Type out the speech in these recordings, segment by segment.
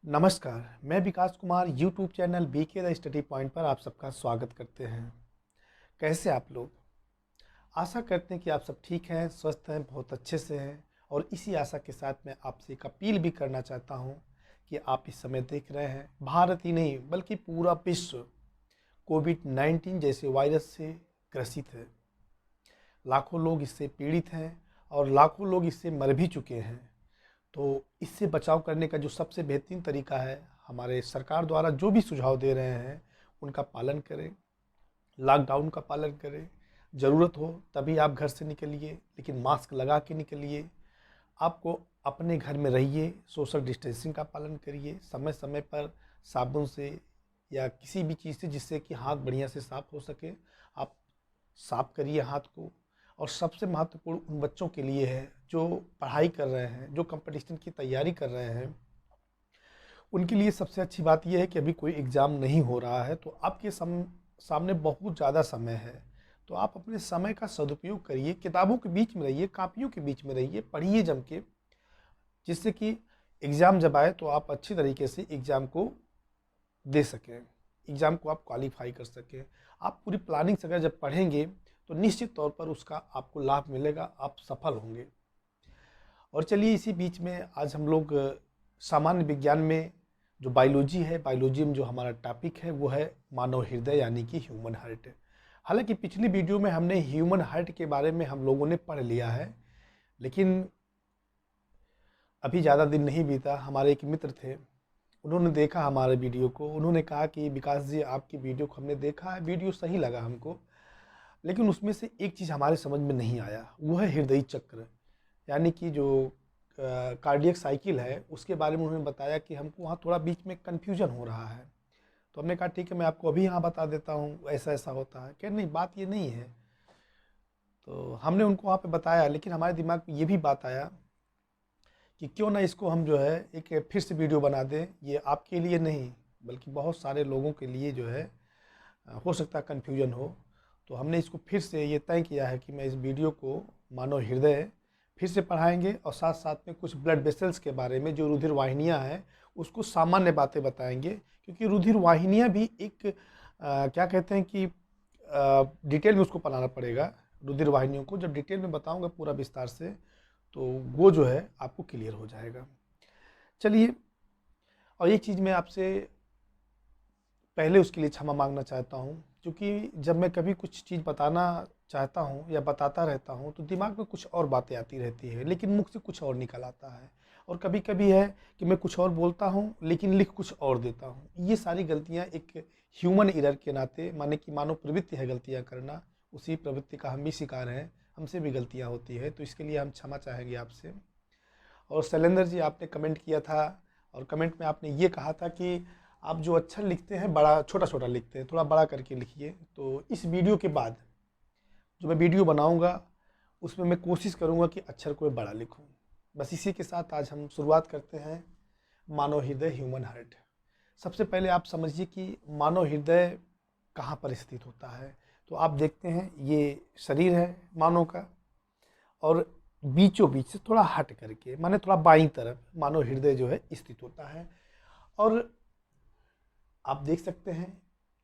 नमस्कार, मैं Vikas Kumar YouTube channel BK the study point पर आप सबका स्वागत करते हैं। कैसे आप लोग? आशा करते हैं कि आप सब ठीक हैं, स्वस्थ हैं, बहुत अच्छे से हैं। और इसी आशा के साथ मैं आपसे एक अपील भी करना चाहता हूं कि आप इस समय देख रहे हैं, भारत ही नहीं बल्कि पूरा विश्व कोविड-19 जैसे वायरस से ग्रसित है। लाखों लोग इससे पीड़ित हैं और लाखों लोग इससे मर भी चुके हैं। तो इससे बचाव करने का जो सबसे बेहतरीन तरीका है, हमारे सरकार द्वारा जो भी सुझाव दे रहे हैं उनका पालन करें, लॉकडाउन का पालन करें। ज़रूरत हो तभी आप घर से निकलिए, लेकिन मास्क लगा के निकलिए। आपको अपने घर में रहिए, सोशल डिस्टेंसिंग का पालन करिए, समय समय पर साबुन से या किसी भी चीज़ से जिससे कि हाथ बढ़िया से साफ़ हो सके, आप साफ करिए हाथ को। और सबसे महत्वपूर्ण उन बच्चों के लिए है जो पढ़ाई कर रहे हैं, जो कंपटीशन की तैयारी कर रहे हैं, उनके लिए सबसे अच्छी बात यह है कि अभी कोई एग्ज़ाम नहीं हो रहा है, तो आपके सामने बहुत ज़्यादा समय है। तो आप अपने समय का सदुपयोग करिए, किताबों के बीच में रहिए, कापियों के बीच में रहिए, पढ़िए जम के, जिससे कि एग्ज़ाम जब आए तो आप अच्छी तरीके से एग्ज़ाम को दे सकें, एग्ज़ाम को आप क्वालिफाई कर सकें। आप पूरी प्लानिंग से अगर जब पढ़ेंगे तो निश्चित तौर पर उसका आपको लाभ मिलेगा, आप सफल होंगे। और चलिए इसी बीच में आज हम लोग सामान्य विज्ञान में जो बायोलॉजी है, बायोलॉजी में जो हमारा टॉपिक है वो है मानव हृदय यानी कि ह्यूमन हार्ट। हालांकि पिछली वीडियो में हमने ह्यूमन हार्ट के बारे में हम लोगों ने पढ़ लिया है, लेकिन अभी ज़्यादा दिन नहीं बीता, हमारे एक मित्र थे, उन्होंने देखा हमारे वीडियो को। उन्होंने कहा कि विकास जी, आपकी वीडियो को हमने देखा है, वीडियो सही लगा हमको, लेकिन उसमें से एक चीज़ हमारे समझ में नहीं आया, वो है हृदय चक्र यानी कि जो कार्डियक साइकिल है उसके बारे में उन्होंने बताया कि हमको वहाँ थोड़ा बीच में कन्फ्यूजन हो रहा है। तो हमने कहा ठीक है, मैं आपको अभी यहाँ बता देता हूँ, ऐसा ऐसा होता है। कह नहीं, बात ये नहीं है। तो हमने उनको वहाँ पे बताया, लेकिन हमारे दिमाग में ये भी बात आया कि क्यों ना इसको हम जो है एक फिर से वीडियो बना दें। ये आपके लिए नहीं बल्कि बहुत सारे लोगों के लिए जो है हो सकता है कन्फ्यूजन हो। तो हमने इसको फिर से ये तय किया है कि मैं इस वीडियो को मानव हृदय फिर से पढ़ाएंगे और साथ साथ में कुछ ब्लड वेसल्स के बारे में, जो रुधिर वाहिनियाँ हैं उसको सामान्य बातें बताएंगे। क्योंकि रुधिर वाहिनियाँ भी एक क्या कहते हैं कि डिटेल में उसको पढ़ाना पड़ेगा। रुधिर वाहिनियों को जब डिटेल में बताऊंगा पूरा विस्तार से, तो वो जो है आपको क्लियर हो जाएगा। चलिए, और एक चीज़ मैं आपसे पहले उसके लिए क्षमा मांगना चाहता हूँ, क्योंकि जब मैं कभी कुछ चीज़ बताना चाहता हूँ या बताता रहता हूँ तो दिमाग में कुछ और बातें आती रहती है, लेकिन मुख से कुछ और निकल आता है। और कभी कभी है कि मैं कुछ और बोलता हूँ लेकिन लिख कुछ और देता हूँ। ये सारी गलतियाँ एक ह्यूमन एरर के नाते, माने कि मानव प्रवृत्ति है गलतियाँ करना, उसी प्रवृत्ति का हम भी शिकार हैं, हमसे भी गलतियाँ होती है, तो इसके लिए हम क्षमा चाहेंगे आपसे। और शैलेंद्र जी, आपने कमेंट किया था और कमेंट में आपने ये कहा था कि आप जो अक्षर लिखते हैं बड़ा छोटा छोटा लिखते हैं, थोड़ा बड़ा करके लिखिए। तो इस वीडियो के बाद जो मैं वीडियो बनाऊंगा उसमें मैं कोशिश करूंगा कि अक्षर को मैं बड़ा लिखूं। बस इसी के साथ आज हम शुरुआत करते हैं मानव हृदय, ह्यूमन हार्ट। सबसे पहले आप समझिए कि मानव हृदय कहाँ पर स्थित होता है। तो आप देखते हैं ये शरीर है मानव का, और बीचों बीच से थोड़ा हट करके, माने थोड़ा बाईं तरफ मानव हृदय जो है स्थित होता है। और आप देख सकते हैं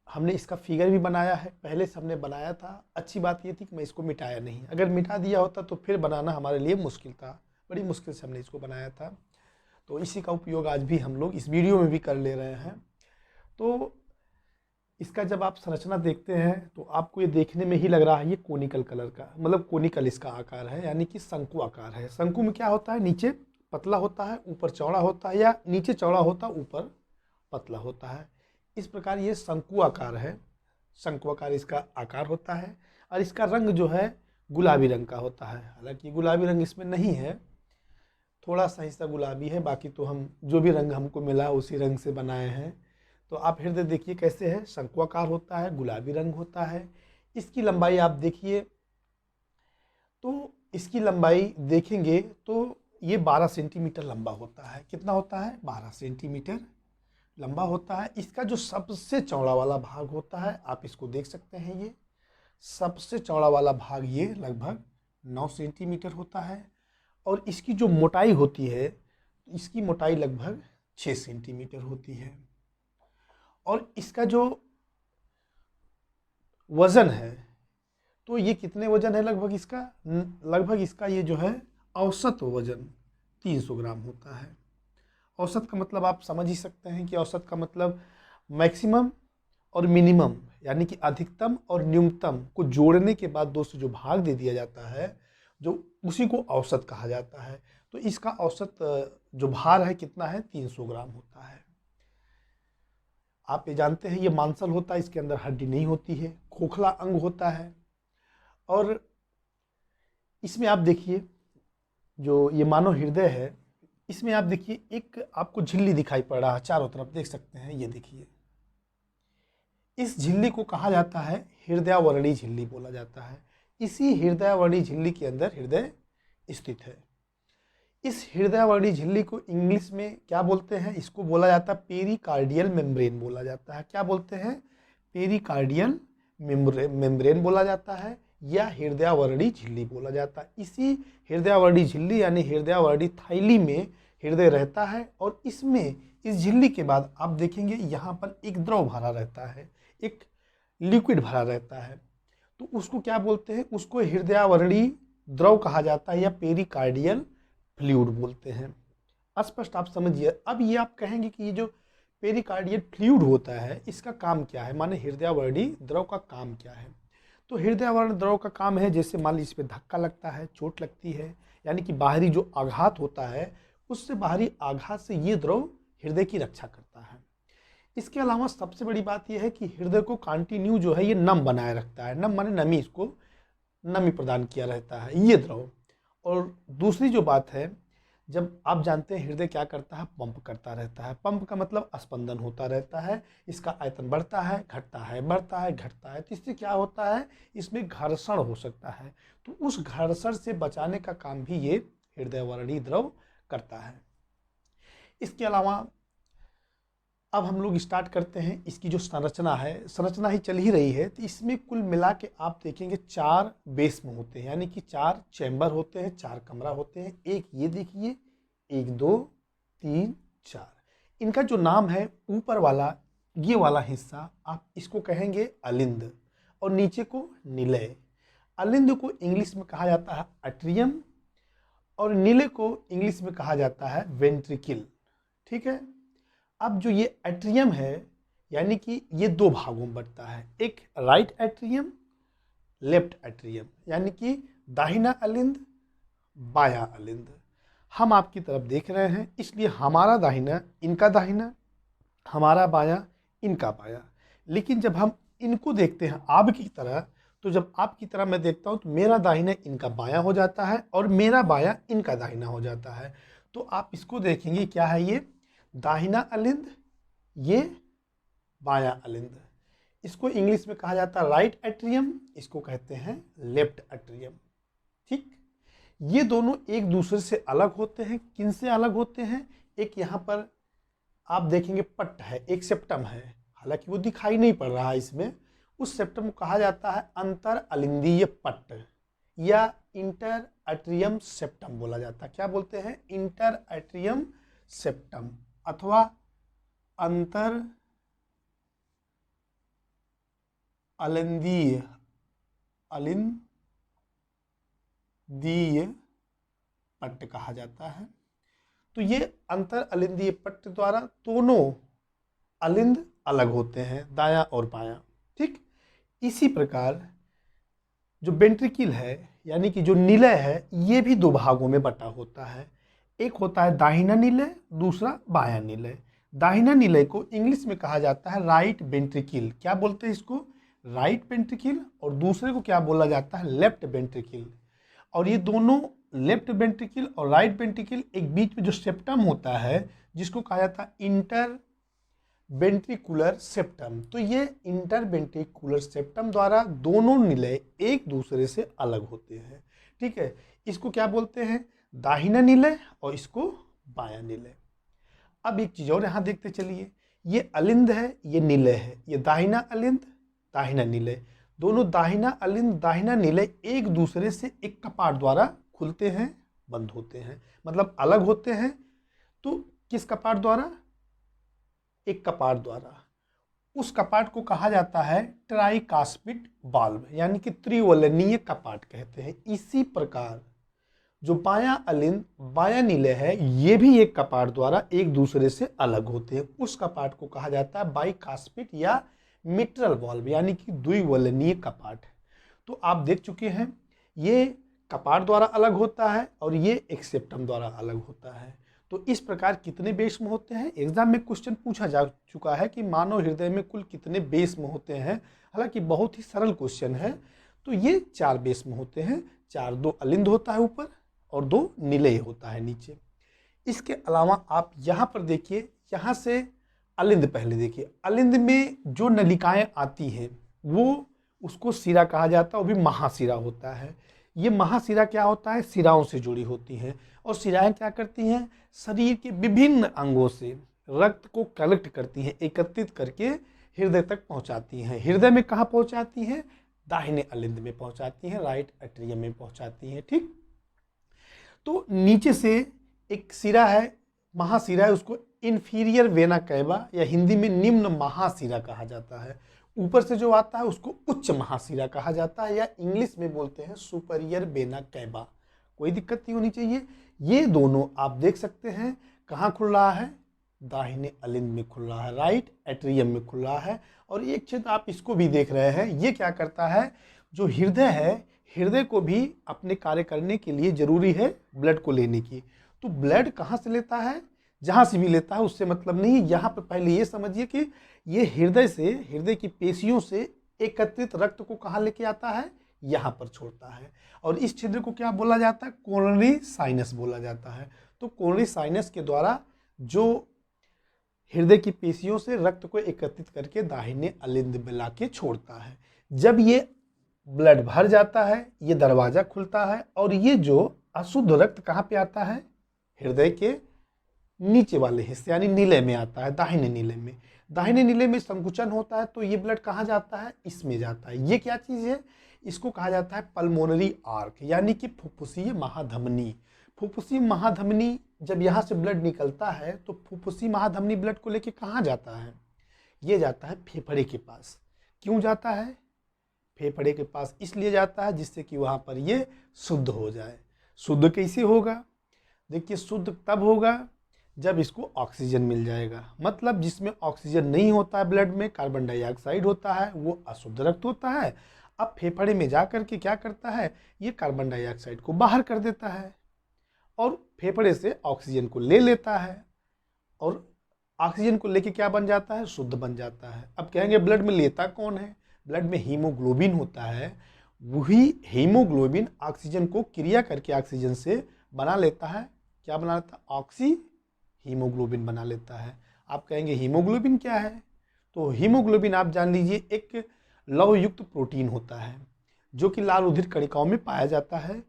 हमने इसका फिगर भी बनाया है, पहले से हमने बनाया था। अच्छी बात ये थी कि मैं इसको मिटाया नहीं, अगर मिटा दिया होता तो फिर बनाना हमारे लिए मुश्किल था, बड़ी मुश्किल से हमने इसको बनाया था। तो इसी का उपयोग आज भी हम लोग इस वीडियो में भी कर ले रहे हैं। तो इसका जब आप संरचना देखते हैं तो आपको ये देखने में ही लग रहा है ये कोनिकल कलर का, मतलब कोनिकल इसका आकार है, यानी कि शंकु आकार है। शंकु में क्या होता है, नीचे पतला होता है ऊपर चौड़ा होता है, या नीचे चौड़ा होता है ऊपर पतला होता है। इस प्रकार ये शंकु आकार है, शंकु आकार इसका आकार होता है। और इसका रंग जो है गुलाबी रंग का होता है। हालांकि गुलाबी रंग इसमें नहीं है, थोड़ा सा हिस्सा गुलाबी है, बाकी तो हम जो भी रंग हमको मिला उसी रंग से बनाए हैं। तो आप हृदय देखिए कैसे है, शंकुआकार होता है, गुलाबी रंग होता है। इसकी लंबाई आप देखिए, तो इसकी लंबाई देखेंगे तो ये 12 सेंटीमीटर लंबा होता है। कितना होता है, 12 सेंटीमीटर लंबा होता है। इसका जो सबसे चौड़ा वाला भाग होता है, आप इसको देख सकते हैं, ये सबसे चौड़ा वाला भाग ये लगभग 9 सेंटीमीटर होता है। और इसकी जो मोटाई होती है, इसकी मोटाई लगभग 6 सेंटीमीटर होती है। और इसका जो वज़न है, तो ये कितने वज़न है लगभग इसका? लगभग इसका ये जो है औसत वज़न 300 ग्राम होता है। औसत का मतलब आप समझ ही सकते हैं कि औसत का मतलब मैक्सिमम और मिनिमम, यानी कि अधिकतम और न्यूनतम को जोड़ने के बाद 2 से जो भाग दे दिया जाता है, जो उसी को औसत कहा जाता है। तो इसका औसत जो भार है कितना है? 300 ग्राम होता है। आप ये जानते हैं ये मांसल होता है, इसके अंदर हड्डी नहीं होती है, खोखला अंग होता है। और इसमें आप देखिए जो ये मानव हृदय है, इसमें आप देखिए एक आपको झिल्ली दिखाई पड़ रहा है, चारों तरफ देख सकते हैं, ये देखिए। इस झिल्ली को कहा जाता है हृदयावरणी झिल्ली बोला जाता है। इसी हृदयावरणी झिल्ली के अंदर हृदय स्थित है। इस हृदयावरणी झिल्ली को इंग्लिश में क्या बोलते हैं? इसको बोला जाता है पेरिकार्डियल मेम्ब्रेन बोला जाता है। क्या बोलते हैं? पेरिकार्डियल मेम्ब्रेन बोला जाता है या हृदयावरणी झिल्ली बोला जाता है। इसी हृदयावरणी झिल्ली यानी हृदयावरणी थैली में हृदय रहता है और इसमें इस झिल्ली के बाद आप देखेंगे यहाँ पर एक द्रव भरा रहता है, एक लिक्विड भरा रहता है। तो उसको क्या बोलते हैं? उसको हृदयावरणी द्रव कहा जाता है या पेरिकार्डियल फ्लूइड बोलते हैं। स्पष्ट आप समझिए। अब ये आप कहेंगे कि ये जो पेरिकार्डियल फ्लूइड होता है इसका काम क्या है, माने हृदयावरणी द्रव का काम क्या है? तो हृदयावरण द्रव का काम है, जैसे मान लीजिए इस पर धक्का लगता है, चोट लगती है, यानी कि बाहरी जो आघात होता है उससे बाहरी आघात से ये द्रव हृदय की रक्षा करता है। इसके अलावा सबसे बड़ी बात यह है कि हृदय को कंटिन्यू जो है ये नम बनाए रखता है। नम माने नमी, इसको नमी प्रदान किया रहता है ये द्रव। और दूसरी जो बात है, जब आप जानते हैं हृदय क्या करता है? पंप करता रहता है। पंप का मतलब स्पंदन होता रहता है, इसका आयतन बढ़ता है घटता है, बढ़ता है घटता है। तो इससे क्या होता है? इसमें घर्षण हो सकता है, तो उस घर्षण से बचाने का काम भी ये हृदयावरणी द्रव करता है। इसके अलावा अब हम लोग स्टार्ट करते हैं। इसकी जो संरचना है, संरचना ही चल ही रही है, तो इसमें कुल मिला के आप देखेंगे 4 बेस में होते हैं, यानी कि 4 चैम्बर होते हैं, 4 कमरा होते हैं। एक ये देखिए, 1 2 3 4। इनका जो नाम है ऊपर वाला ये वाला हिस्सा आप इसको कहेंगे अलिंद और नीचे को निलय। अलिंद को इंग्लिश में कहा जाता है अट्रियम और निलय को इंग्लिश में कहा जाता है वेंट्रिकल। ठीक है। अब जो ये एट्रियम है, यानी कि ये 2 भागों में बंटता है, एक राइट एट्रियम, लेफ्ट एट्रियम, यानी कि दाहिना अलिंद, बायां अलिंद। हम आपकी तरफ देख रहे हैं, इसलिए हमारा दाहिना इनका दाहिना, हमारा बायां इनका बायां। लेकिन जब हम इनको देखते हैं आपकी तरह, तो जब आपकी तरह मैं देखता हूं तो मेरा दाहिना इनका बायां हो जाता है और मेरा बायां इनका दाहिना हो जाता है। तो आप इसको देखेंगे क्या है? ये दाहिना अलिंद, ये बायां अलिंद। इसको इंग्लिश में कहा जाता है राइट एट्रियम, इसको कहते हैं लेफ्ट एट्रियम। ठीक। ये दोनों एक दूसरे से अलग होते हैं। किन से अलग होते हैं? एक यहाँ पर आप देखेंगे पट्ट है, एक सेप्टम है, हालांकि वो दिखाई नहीं पड़ रहा है इसमें। उस सेप्टम को कहा जाता है अंतर अलिंदीय पट्ट या इंटर एट्रियम सेप्टम बोला जाता है। क्या बोलते हैं? इंटर एट्रियम सेप्टम अथवा अंतर अलिंदीय पट्ट कहा जाता है। तो ये अंतर अलिंदीय पट्ट द्वारा दोनों अलिंद अलग होते हैं, दायां और बायां। ठीक। इसी प्रकार जो वेंट्रिकल है यानी कि जो निलय है, ये भी 2 भागों में बटा होता है। एक होता है दाहिना निलय, दूसरा बायां निलय। दाहिना निलय को इंग्लिश में कहा जाता है राइट वेंट्रिकल। क्या बोलते हैं इसको? Right ventricle. और दूसरे को क्या बोला जाता है? Left ventricle. और ये दोनों लेफ्ट वेंट्रिकल और राइट वेंट्रिकल एक बीच में जो सेप्टम होता है जिसको कहा जाता है इंटर वेंट्रिकुलर सेप्टम। तो ये इंटर वेंट्रिकुलर सेप्टम द्वारा दोनों निलय एक दूसरे से अलग होते हैं। ठीक है। इसको क्या बोलते हैं? दाहिना निलय और इसको बायां निलय। अब एक चीज और यहां देखते चलिए, ये अलिंद है, ये निलय है, ये दाहिना अलिंद दाहिना निलय। दोनों दाहिना अलिंद दाहिना निलय एक दूसरे से एक कपाट द्वारा खुलते हैं, बंद होते हैं, मतलब अलग होते हैं। तो किस कपाट द्वारा? एक कपाट द्वारा, उस कपाट को कहा जाता है ट्राइकास्पिड वाल्व, यानी कि त्रिवलनीय कपाट कहते हैं। इसी प्रकार जो बायां अलिंद बायां निलय है, ये भी एक कपाट द्वारा एक दूसरे से अलग होते हैं। उस कपाट को कहा जाता है बाइकास्पिड या मिट्रल वाल्व, यानी कि द्विवलनीय कपाट। तो आप देख चुके हैं ये कपाट द्वारा अलग होता है और ये एक्सेप्टम द्वारा अलग होता है। तो इस प्रकार कितने बेस्म होते हैं, एग्जाम में क्वेश्चन पूछा जा चुका है कि मानव हृदय में कुल कितने बेस्म होते हैं। हालांकि बहुत ही सरल क्वेश्चन है। तो ये 4 बेस्म होते हैं, 4, 2 अलिंद होता है ऊपर और 2 निलय होता है नीचे। इसके अलावा आप यहाँ पर देखिए, यहाँ से अलिंद पहले देखिए। अलिंद में जो नलिकाएं आती हैं वो उसको सिरा कहा जाता है, वो भी महासिरा होता है। ये महासिरा क्या होता है, सिराओं से जुड़ी होती हैं। और सिराएं क्या करती हैं, शरीर के विभिन्न अंगों से रक्त को कलेक्ट करती हैं, एकत्रित करके हृदय तक पहुंचाती हैं। हृदय में कहाँ पहुंचाती हैं, दाहिने अलिंद में पहुंचाती हैं, राइट एट्रियम में पहुंचाती हैं। ठीक, तो नीचे से एक सिरा है, महासिरा है, उसको इंफीरियर वेना कैवा या हिंदी में निम्न महासिरा कहा जाता है। ऊपर से जो आता है उसको उच्च महासिरा कहा जाता है, या इंग्लिश में बोलते हैं सुपरियर वेना कैवा। कोई दिक्कत नहीं होनी चाहिए। ये दोनों आप देख सकते हैं कहाँ खुल रहा है, दाहिने अलिंद में खुल रहा है, राइट एट्रियम में खुल रहा है। और एक चीज आप इसको भी देख रहे हैं, ये क्या करता है, जो हृदय है, हृदय को भी अपने कार्य करने के लिए जरूरी है ब्लड को लेने की। तो ब्लड कहाँ से लेता है, जहाँ से भी लेता है उससे मतलब नहीं। यहाँ पर पहले ये समझिए कि ये हृदय से, हृदय की पेशियों से एकत्रित रक्त को कहाँ लेके आता है, यहाँ पर छोड़ता है। और इस छिद्र को क्या बोला जाता है, कोरोनरी साइनस बोला जाता है। तो कोरोनरी साइनस के द्वारा जो हृदय की पेशियों से रक्त को एकत्रित करके दाहिने अलिंद में लाके छोड़ता है। जब ये ब्लड भर जाता है, ये दरवाजा खुलता है और ये जो अशुद्ध रक्त कहाँ पे आता है, हृदय के नीचे वाले हिस्से यानी नीले में आता है, दाहिने नीले में। दाहिने नीले में संकुचन होता है तो ये ब्लड कहाँ जाता है, इसमें जाता है। ये क्या चीज़ है, इसको कहा जाता है पल्मोनरी आर्क, यानी कि फुफ्फुसीय महाधमनी। फुफ्फुसीय महाधमनी जब यहाँ से ब्लड निकलता है तो फुफ्फुसीय महाधमनी ब्लड को लेके कहाँ जाता है, ये जाता है फेफड़े के पास। क्यों जाता है, फेफड़े के पास इसलिए जाता है जिससे कि वहाँ पर ये शुद्ध हो जाए। शुद्ध कैसे होगा, देखिए शुद्ध तब होगा जब इसको ऑक्सीजन मिल जाएगा। मतलब जिसमें ऑक्सीजन नहीं होता है ब्लड में, कार्बन डाइऑक्साइड होता है, वो अशुद्ध रक्त होता है। अब फेफड़े में जा करके क्या करता है, ये कार्बन डाइऑक्साइड को बाहर कर देता है और फेफड़े से ऑक्सीजन को ले लेता है। और ऑक्सीजन को लेके क्या बन जाता है, शुद्ध बन जाता है। अब कहेंगे ब्लड में लेता कौन है, ब्लड में हीमोग्लोबिन होता है। वही हीमोग्लोबिन ऑक्सीजन को क्रिया करके ऑक्सीजन से बना लेता है। क्या बना लेता है, ऑक्सी हीमोग्लोबिन बना लेता है। आप कहेंगे हीमोग्लोबिन क्या है, तो हीमोग्लोबिन आप जान लीजिए एक लवण युक्त प्रोटीन होता है जो कि लाल रुधिर कणिकाओं में पाया जाता है।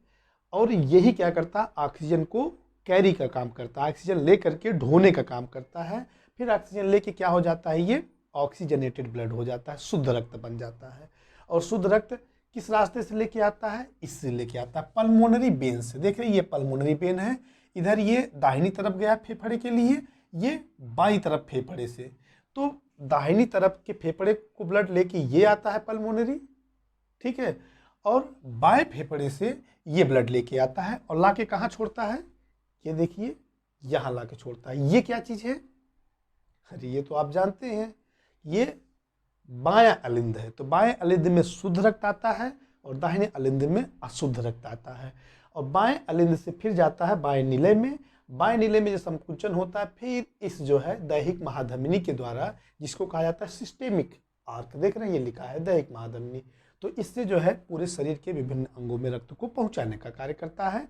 और यही क्या करता है, ऑक्सीजन को कैरी का काम करता है, ऑक्सीजन ले करके ढोने का काम करता है। फिर ऑक्सीजन लेके क्या हो जाता है, ये ऑक्सीजनेटेड ब्लड हो जाता है, शुद्ध रक्त बन जाता है। और शुद्ध रक्त किस रास्ते से लेके आता है, इससे लेके आता है पल्मोनरी वेन से। देख रहे हैं ये पल्मोनरी वेन है, इधर ये दाहिनी तरफ गया फेफड़े के लिए, ये बाईं तरफ फेफड़े से। तो दाहिनी तरफ के फेफड़े को ब्लड लेके ये आता है पल्मोनरी, ठीक है, और बाएं फेफड़े से ये ब्लड लेके आता है और लाके कहाँ छोड़ता है, ये देखिए यहाँ लाके छोड़ता है। ये क्या चीज़ है, अरे ये तो आप जानते हैं, ये बायां अलिंद है। तो बाएं अलिंद में शुद्ध रक्त आता है और दाहिने अलिंद में अशुद्ध रक्त आता है। और बाएं अलिंद से फिर जाता है बाएं नीले में। बाएं नीले में जो संकुचन होता है फिर इस जो है दैहिक महाधमनी के द्वारा, जिसको कहा जाता है सिस्टेमिक आर्क, देख रहे हैं ये लिखा है दैहिक महाधमनी। तो इससे जो है पूरे शरीर के विभिन्न अंगों में रक्त को पहुंचाने का कार्य करता है।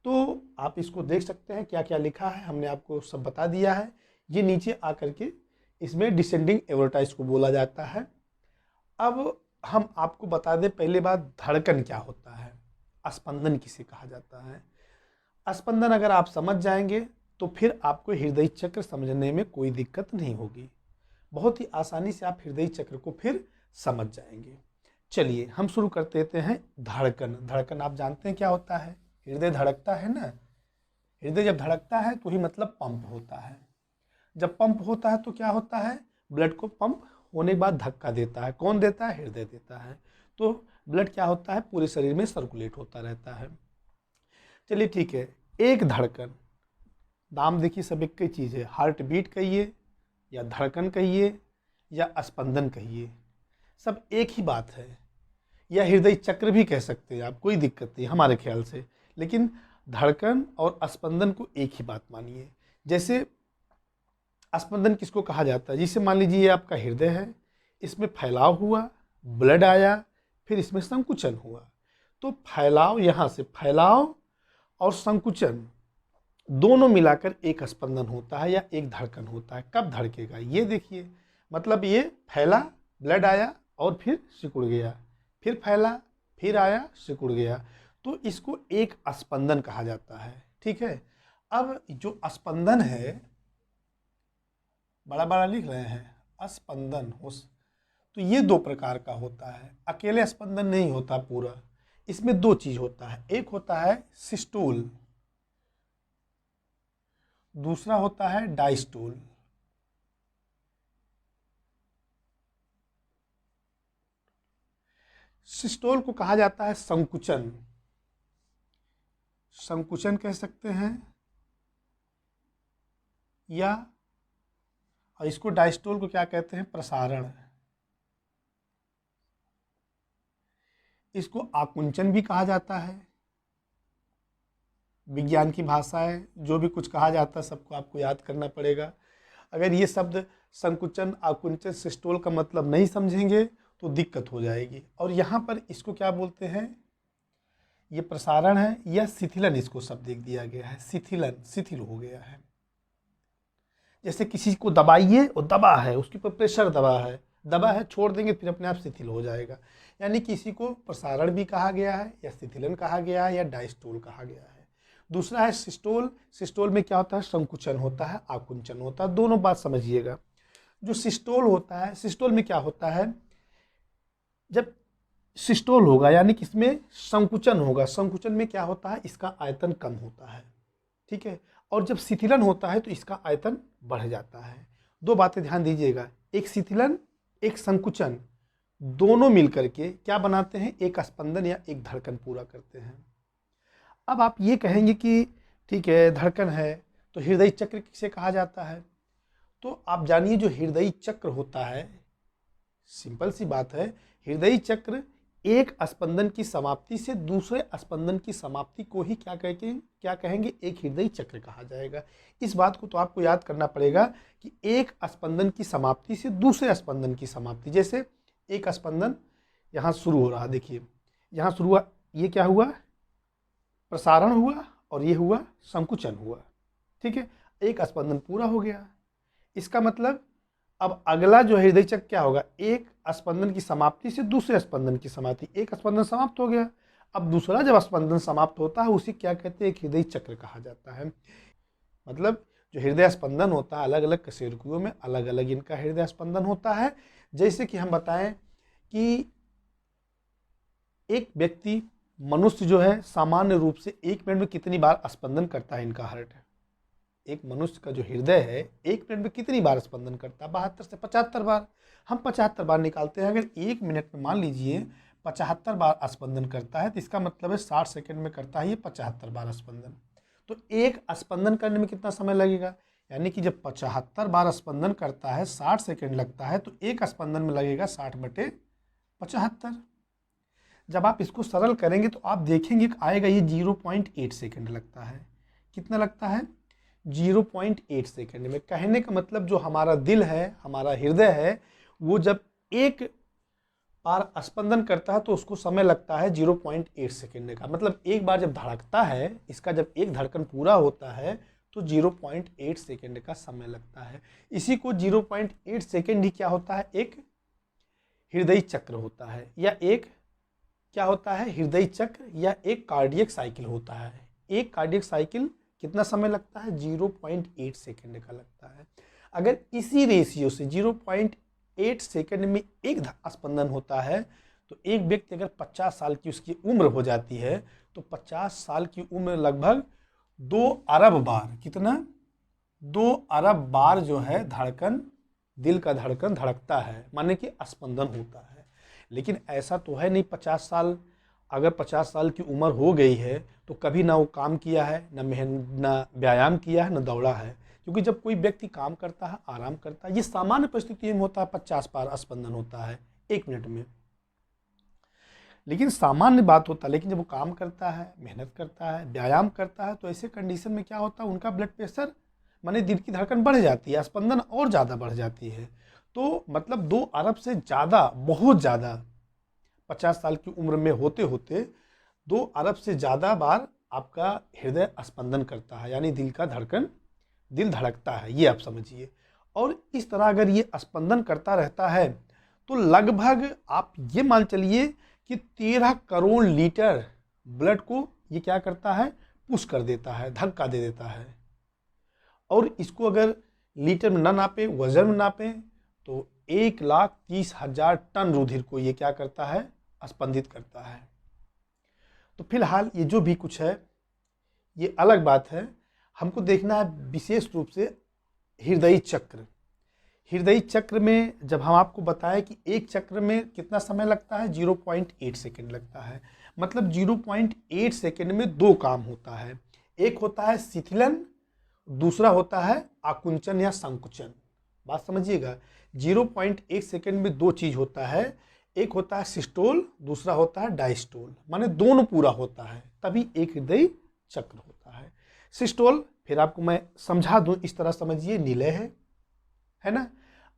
तो आप इसको देख सकते हैं क्या क्या लिखा है, हमने आपको सब बता दिया है। ये नीचे आकर के इसमें डिसेंडिंग एओर्टा इसको बोला जाता है। अब हम आपको बता दें पहले बात, धड़कन क्या होता है, स्पंदन किसे कहा जाता है। स्पंदन अगर आप समझ जाएंगे तो फिर आपको हृदय चक्र समझने में कोई दिक्कत नहीं होगी, बहुत ही आसानी से आप हृदय चक्र को फिर समझ जाएंगे। चलिए हम शुरू कर देते हैं। धड़कन, धड़कन आप जानते हैं क्या होता है, हृदय धड़कता है ना, हृदय जब धड़कता है तो ही मतलब पंप होता है। जब पंप होता है तो क्या होता है, ब्लड को पंप होने के बाद धक्का देता है। कौन देता है, हृदय देता है। तो ब्लड क्या होता है, पूरे शरीर में सर्कुलेट होता रहता है। चलिए ठीक है, एक धड़कन, नाम देखिए सब एक ही चीज़ है, हार्ट बीट कहिए या धड़कन कहिए या स्पंदन कहिए, सब एक ही बात है, या हृदय चक्र भी कह सकते हैं आप, कोई दिक्कत नहीं हमारे ख्याल से। लेकिन धड़कन और स्पंदन को एक ही बात मानिए। जैसे स्पंदन किसको कहा जाता है, जिसे मान लीजिए ये आपका हृदय है, इसमें फैलाव हुआ, ब्लड आया, फिर इसमें संकुचन हुआ। तो फैलाव, यहाँ से फैलाव और संकुचन दोनों मिलाकर एक स्पंदन होता है या एक धड़कन होता है। कब धड़केगा ये देखिए, मतलब ये फैला, ब्लड आया और फिर सिकुड़ गया, फिर फैला, फिर आया, सिकुड़ गया, तो इसको एक स्पंदन कहा जाता है। ठीक है, अब जो स्पंदन है, बड़ा बड़ा लिख रहे हैं, स्पंदन तो ये दो प्रकार का होता है। अकेले स्पंदन नहीं होता पूरा, इसमें दो चीज होता है, एक होता है सिस्टोल, दूसरा होता है डायस्टोल। सिस्टोल को कहा जाता है संकुचन, संकुचन कह सकते हैं, या और इसको डायस्टोल को क्या कहते हैं, प्रसारण। इसको आकुंचन भी कहा जाता है, विज्ञान की भाषा है, जो भी कुछ कहा जाता है सबको आपको याद करना पड़ेगा। अगर ये शब्द संकुचन, आकुंचन, सिस्टोल का मतलब नहीं समझेंगे तो दिक्कत हो जाएगी। और यहाँ पर इसको क्या बोलते हैं, ये प्रसारण है या शिथिलन, इसको शब्द एक दिया गया है, शिथिलन, शिथिल हो गया है। जैसे किसी को दबाइए, वो दबा है, उसके ऊपर प्रेशर दबा है, छोड़ देंगे फिर अपने आप शिथिल हो जाएगा। यानी किसी को प्रसारण भी कहा गया है, या शिथिलन कहा गया है, या डायस्टोल कहा गया है। दूसरा है सिस्टोल, सिस्टोल में क्या होता है, संकुचन होता है, आकुंचन होता है, दोनों बात समझिएगा। जो सिस्टोल होता है, सिस्टोल में क्या होता है, जब सिस्टोल होगा यानी कि इसमें संकुचन होगा, संकुचन में क्या होता है, इसका आयतन कम होता है। ठीक है, और जब शिथिलन होता है तो इसका आयतन बढ़ जाता है। दो बातें ध्यान दीजिएगा, एक शिथिलन, एक संकुचन, दोनों मिलकर के क्या बनाते हैं, एक स्पंदन या एक धड़कन पूरा करते हैं। अब आप ये कहेंगे कि ठीक है धड़कन है तो हृदय चक्र किसे कहा जाता है, तो आप जानिए जो हृदय चक्र होता है, सिंपल सी बात है, हृदय चक्र एक स्पंदन की समाप्ति से दूसरे स्पंदन की समाप्ति को ही क्या कहेंगे, एक हृदय चक्र कहा जाएगा। इस बात को तो आपको याद करना पड़ेगा कि एक स्पंदन की समाप्ति से दूसरे स्पंदन की समाप्ति, जैसे एक स्पंदन यहाँ शुरू हो रहा, देखिए यहाँ शुरू हुआ, ये क्या हुआ, प्रसारण हुआ, और ये हुआ संकुचन हुआ। ठीक है, एक स्पंदन पूरा हो गया। इसका मतलब अब अगला जो हृदय चक्र क्या होगा, एक स्पंदन की समाप्ति से दूसरे स्पंदन की समाप्ति, एक स्पंदन समाप्त हो गया, अब दूसरा जब स्पंदन समाप्त होता है उसे क्या कहते हैं, एक हृदय चक्र कहा जाता है। मतलब जो हृदय स्पंदन होता है, अलग अलग कशेरुकियों में अलग अलग इनका हृदय स्पंदन होता है। जैसे कि हम बताएं कि एक व्यक्ति, मनुष्य जो है सामान्य रूप से एक मिनट में कितनी बार स्पंदन करता है, इनका हार्ट है, एक मनुष्य का जो हृदय है एक मिनट में कितनी बार स्पंदन करता है, 72 से 75 बार। हम 75 बार निकालते हैं, अगर एक मिनट में मान लीजिए 75 बार स्पंदन करता है तो इसका मतलब है 60 सेकंड में करता है ये 75 बार स्पंदन। तो एक स्पंदन करने में कितना समय लगेगा, यानी कि जब 75 बार स्पंदन करता है 60 सेकंड लगता है, तो एक स्पंदन में लगेगा 60/75। जब आप इसको सरल करेंगे तो आप देखेंगे कि आएगा ये 0.8 सेकंड लगता है। कितना लगता है, 0.8 सेकंड में। कहने का मतलब जो हमारा दिल है, हमारा हृदय है, वो जब एक बार स्पंदन करता है तो उसको समय लगता है 0.8 सेकंड का। मतलब एक बार जब धड़कता है, इसका जब एक धड़कन पूरा होता है तो 0.8 सेकंड का समय लगता है। इसी को 0.8 सेकंड ही क्या होता है, एक हृदय चक्र होता है, या एक क्या होता है, हृदय चक्र, या एक कार्डियक साइकिल होता है। एक कार्डियक साइकिल कितना समय लगता है, 0.8 सेकंड का लगता है। अगर इसी रेशियो से 0.8 सेकंड में एक स्पंदन होता है तो एक व्यक्ति अगर 50 साल की उसकी उम्र हो जाती है तो 50 साल की उम्र लगभग 2 अरब बार, कितना, 2 अरब बार जो है धड़कन, दिल का धड़कन धड़कता है, माने कि स्पंदन होता है। लेकिन ऐसा तो है नहीं 50 साल, अगर 50 साल की उम्र हो गई है तो कभी ना वो काम किया है, ना व्यायाम किया है, ना दौड़ा है। क्योंकि जब कोई व्यक्ति काम करता है, आराम करता है, ये सामान्य परिस्थिति में होता है, 50 बार स्पंदन होता है 1 मिनट में, लेकिन सामान्य बात होता है। लेकिन जब वो काम करता है, मेहनत करता है, व्यायाम करता है, तो ऐसे कंडीशन में क्या होता है, उनका ब्लड प्रेशर माने दिल की धड़कन बढ़ जाती है, स्पंदन और ज़्यादा बढ़ जाती है। तो मतलब 2 अरब से ज़्यादा, बहुत ज़्यादा, 50 साल की उम्र में होते होते 2 अरब से ज़्यादा बार आपका हृदय स्पंदन करता है, यानी दिल का धड़कन, दिल धड़कता है, ये आप समझिए। और इस तरह अगर ये स्पंदन करता रहता है तो लगभग आप ये मान चलिए कि 13 करोड़ लीटर ब्लड को ये क्या करता है, पुश कर देता है, धक्का दे देता है। और इसको अगर लीटर में ना नापे, वजन में नापे, तो 1,30,000 टन रुधिर को ये क्या करता है, स्पंदित करता है। तो फिलहाल ये जो भी कुछ है ये अलग बात है, हमको देखना है विशेष रूप से हृदयी चक्र। हृदयी चक्र में जब हम आपको बताएं कि एक चक्र में कितना समय लगता है, 0.8 सेकेंड लगता है। मतलब 0.8 सेकेंड में 2 काम होता है, एक होता है शिथिलन, दूसरा होता है आकुंचन या संकुचन। बात समझिएगा, 0.1 सेकेंड में 2 चीज होता है, एक होता है सिस्टोल, दूसरा होता है डायस्टोल, माने दोनों पूरा होता है, तभी एक हृदय चक्र होता है। सिस्टोल फिर आपको मैं समझा दूं, इस तरह समझिए, निलय है ना।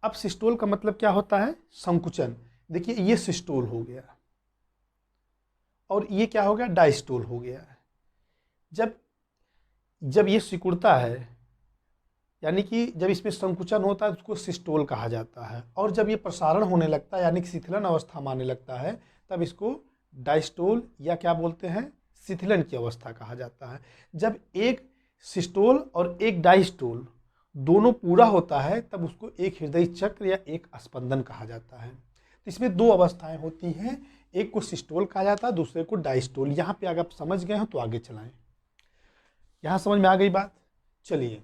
अब सिस्टोल का मतलब क्या होता है, संकुचन। देखिए ये सिस्टोल हो गया और ये क्या हो गया, डायस्टोल हो गया। जब ये सिकुड़ता है, यानी कि जब इसमें संकुचन होता है, उसको सिस्टोल कहा जाता है। और जब ये प्रसारण होने लगता है, यानी कि शिथिलन अवस्था में आने लगता है, तब इसको डायस्टोल या क्या बोलते हैं, शिथिलन की अवस्था कहा जाता है। जब एक सिस्टोल और एक डायस्टोल दोनों पूरा होता है, तब उसको एक हृदय चक्र या एक स्पंदन कहा जाता है। तो इसमें 2 अवस्थाएं होती हैं, एक को सिस्टोल कहा जाता है, दूसरे को डायस्टोल। यहाँ पे अगर आप समझ गए हो तो आगे चलाएं। यहाँ समझ में आ गई बात। चलिए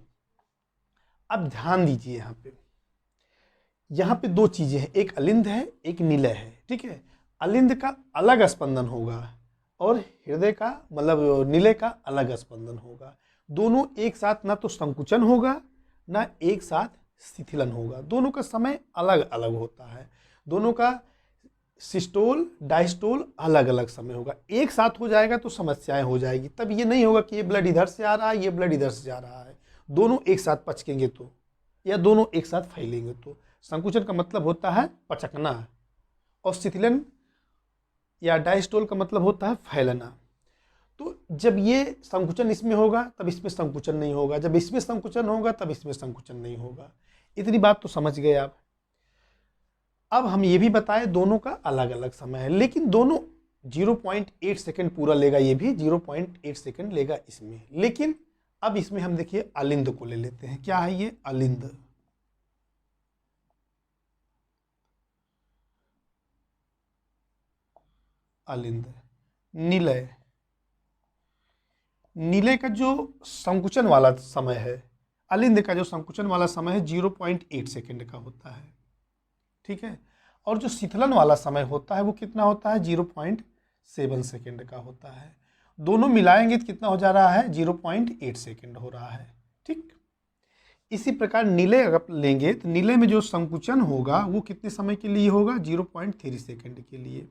अब ध्यान दीजिए, यहाँ पे 2 चीजें हैं, एक अलिंद है, एक निलय है, ठीक है। अलिंद का अलग स्पंदन होगा और हृदय का मतलब निलय का अलग स्पंदन होगा। दोनों एक साथ ना तो संकुचन होगा ना एक साथ शिथिलन होगा, दोनों का समय अलग अलग होता है। दोनों का सिस्टोल डायस्टोल अलग अलग समय होगा। एक साथ हो जाएगा तो समस्याएं हो जाएगी, तब ये नहीं होगा कि ये ब्लड इधर से आ रहा है, ये ब्लड इधर से जा रहा है। दोनों एक साथ पचकेंगे तो, या दोनों एक साथ फैलेंगे तो। संकुचन का मतलब होता है पचकना, और शिथिलन या डायस्टोल का मतलब होता है फैलना। तो जब ये संकुचन इसमें होगा तब इसमें संकुचन नहीं होगा, जब इसमें संकुचन होगा तब इसमें संकुचन नहीं होगा। इतनी बात तो समझ गए आप। अब हम ये भी बताएं दोनों का अलग अलग समय है, लेकिन दोनों 0.8 सेकेंड पूरा लेगा, ये भी 0.8 सेकेंड लेगा इसमें। लेकिन अब इसमें हम देखिए अलिंद को ले लेते हैं। क्या है ये, अलिंद। अलिंद, निलय। निलय का जो संकुचन वाला समय है, अलिंद का जो संकुचन वाला समय है 0.8 सेकेंड का होता है, ठीक है। और जो शिथिलन वाला समय होता है वो कितना होता है, 0.7 सेकेंड का होता है। दोनों मिलाएंगे तो कितना हो जा रहा है, 0.8 सेकेंड हो रहा है, ठीक। इसी प्रकार निलय अगर लेंगे तो निलय में जो संकुचन होगा वो कितने समय के लिए होगा, 0.3 सेकेंड के लिए।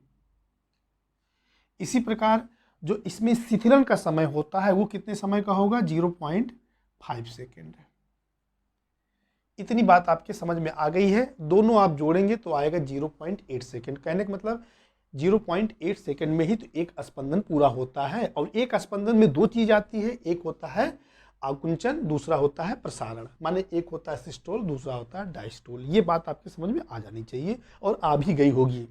इसी प्रकार जो इसमें शिथिलन का समय होता है वो कितने समय का होगा, 0.5 सेकेंड। इतनी बात आपके समझ में आ गई है। दोनों आप जोड़ेंगे तो आएगा 0.8 सेकेंड। कहने का मतलब 0.8 सेकेंड में ही तो एक स्पंदन पूरा होता है। और एक स्पंदन में 2 चीज आती है, एक होता है आकुंचन, दूसरा होता है प्रसारण। माने एक होता है सिस्टोल, दूसरा होता है डायस्टोल। ये बात आपके समझ में आ जानी चाहिए और आ भी गई होगी।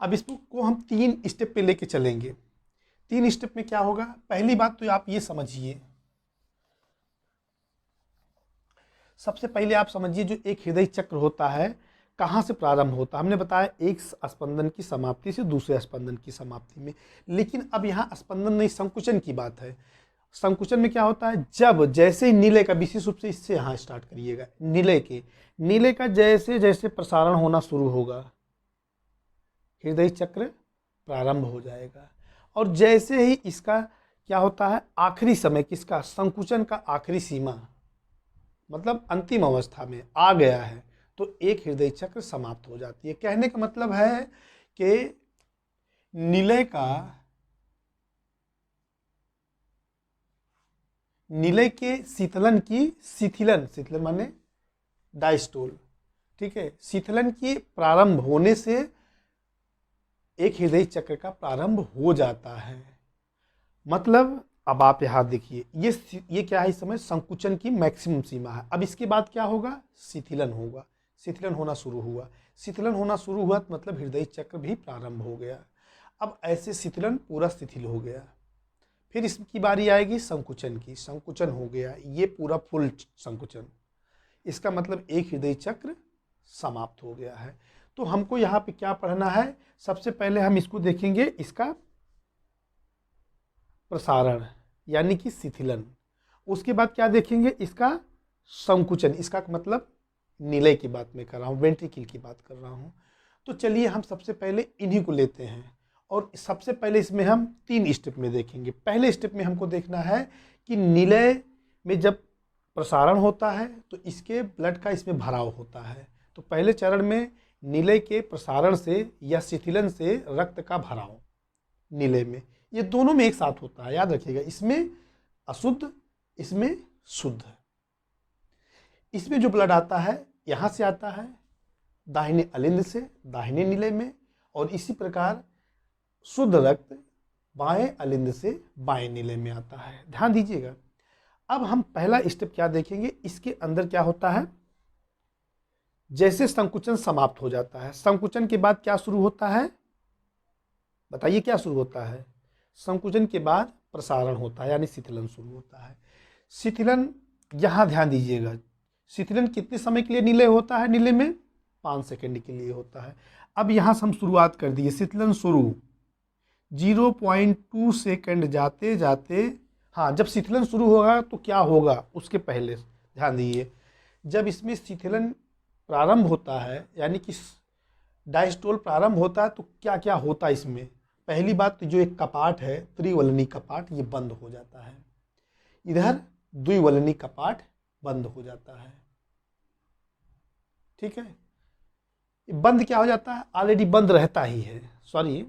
अब इसको हम 3 स्टेप पे लेके चलेंगे। 3 स्टेप में क्या होगा, पहली बात तो आप ये समझिए, सबसे पहले आप समझिए जो एक हृदय चक्र होता है कहाँ से प्रारंभ होता है। हमने बताया एक स्पंदन की समाप्ति से दूसरे स्पंदन की समाप्ति में। लेकिन अब यहाँ स्पंदन नहीं, संकुचन की बात है। संकुचन में क्या होता है, जब जैसे ही नीले का, विशेष रूप से इससे यहाँ स्टार्ट करिएगा, नीले का जैसे जैसे प्रसारण होना शुरू होगा, हृदय चक्र प्रारंभ हो जाएगा। और जैसे ही इसका क्या होता है, आखिरी समय किसका, संकुचन का आखिरी सीमा, मतलब अंतिम अवस्था में आ गया है, तो एक हृदय चक्र समाप्त हो जाती है। कहने का मतलब है कि नीले के शिथिलन माने डायस्टोल, ठीक है, शिथिलन के प्रारंभ होने से एक हृदय चक्र का प्रारंभ हो जाता है। मतलब अब आप यहां देखिए, ये क्या है, इस समय संकुचन की मैक्सिमम सीमा है। अब इसके बाद क्या होगा, शिथिलन होगा, शिथिलन होना शुरू हुआ, शिथिलन होना शुरू हुआ तो मतलब हृदय चक्र भी प्रारंभ हो गया। अब ऐसे शिथिलन पूरा शिथिल हो गया, फिर इसकी बारी आएगी संकुचन की, संकुचन हो गया, ये पूरा फुल संकुचन, इसका मतलब एक हृदय चक्र समाप्त हो गया है। तो हमको यहाँ पे क्या पढ़ना है, सबसे पहले हम इसको देखेंगे, इसका प्रसारण यानी कि शिथिलन। उसके बाद क्या देखेंगे, इसका संकुचन, इसका मतलब नीले की बात मैं कर रहा हूँ, वेंट्रिकल की बात कर रहा हूँ। तो चलिए हम सबसे पहले इन्हीं को लेते हैं और सबसे पहले इसमें हम 3 स्टेप में देखेंगे। पहले स्टेप में हमको देखना है कि नीले में जब प्रसारण होता है तो इसके ब्लड का इसमें भराव होता है। तो पहले चरण में नीले के प्रसारण से या शिथिलन से रक्त का भराव नीले में, ये दोनों में एक साथ होता है, याद रखिएगा, इसमें अशुद्ध, इसमें शुद्ध। इसमें जो ब्लड आता है यहाँ से आता है दाहिने अलिंद से दाहिने नीले में, और इसी प्रकार शुद्ध रक्त बाएं अलिंद से बाएं नीले में आता है, ध्यान दीजिएगा। अब हम पहला स्टेप क्या देखेंगे, इसके अंदर क्या होता है, जैसे संकुचन समाप्त हो जाता है, संकुचन के बाद क्या शुरू होता है, बताइए क्या शुरू होता है, संकुचन के बाद प्रसारण होता है यानी शिथिलन शुरू होता है। शिथिलन यहाँ ध्यान दीजिएगा, शिथिलन कितने समय के लिए नीले होता है, नीले में 5 सेकंड के लिए होता है। अब यहाँ से हम शुरुआत कर दिए, शिथिलन शुरू 0.2 सेकंड जाते जाते, हाँ जब शिथिलन शुरू होगा तो क्या होगा, उसके पहले ध्यान दीजिए, जब इसमें शिथिलन प्रारंभ होता है यानी कि डायस्टोल प्रारंभ होता है तो क्या क्या होता है इसमें, पहली बात तो जो एक कपाट है त्रिवलनी कपाट, ये बंद हो जाता है, इधर द्विवलनी कपाट बंद हो जाता है, ठीक है। बंद क्या हो जाता है, ऑलरेडी बंद रहता ही है, सॉरी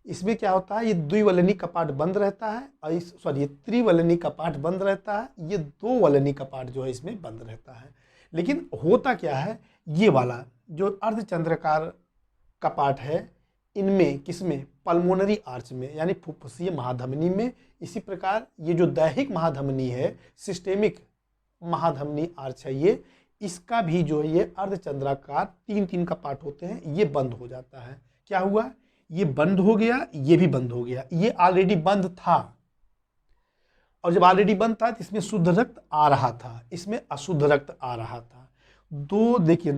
इसमें क्या होता है, ये द्विवलनी कपाट बंद रहता है और ये त्रिवलनी कपाट बंद रहता है, ये 2 वलनी कपाट जो है इसमें बंद रहता है। लेकिन होता क्या है, ये वाला जो अर्धचंद्राकार कपाट है, इनमें किसमें, पल्मोनरी आर्च में यानी फुफ्फुसीय महाधमनी में, इसी प्रकार ये जो दैहिक महाधमनी है, सिस्टेमिक महाधमनी आर्च है, ये इसका भी जो है ये अर्धचंद्राकार 3-3 कपाट होते हैं, ये बंद हो जाता है। क्या हुआ, ये बंद हो गया, ये भी बंद हो गया, ये ऑलरेडी बंद था, और जब ऑलरेडी बंद था तो इसमें शुद्ध रक्त आ रहा था, इसमें अशुद्ध रक्त आ रहा था। देखिए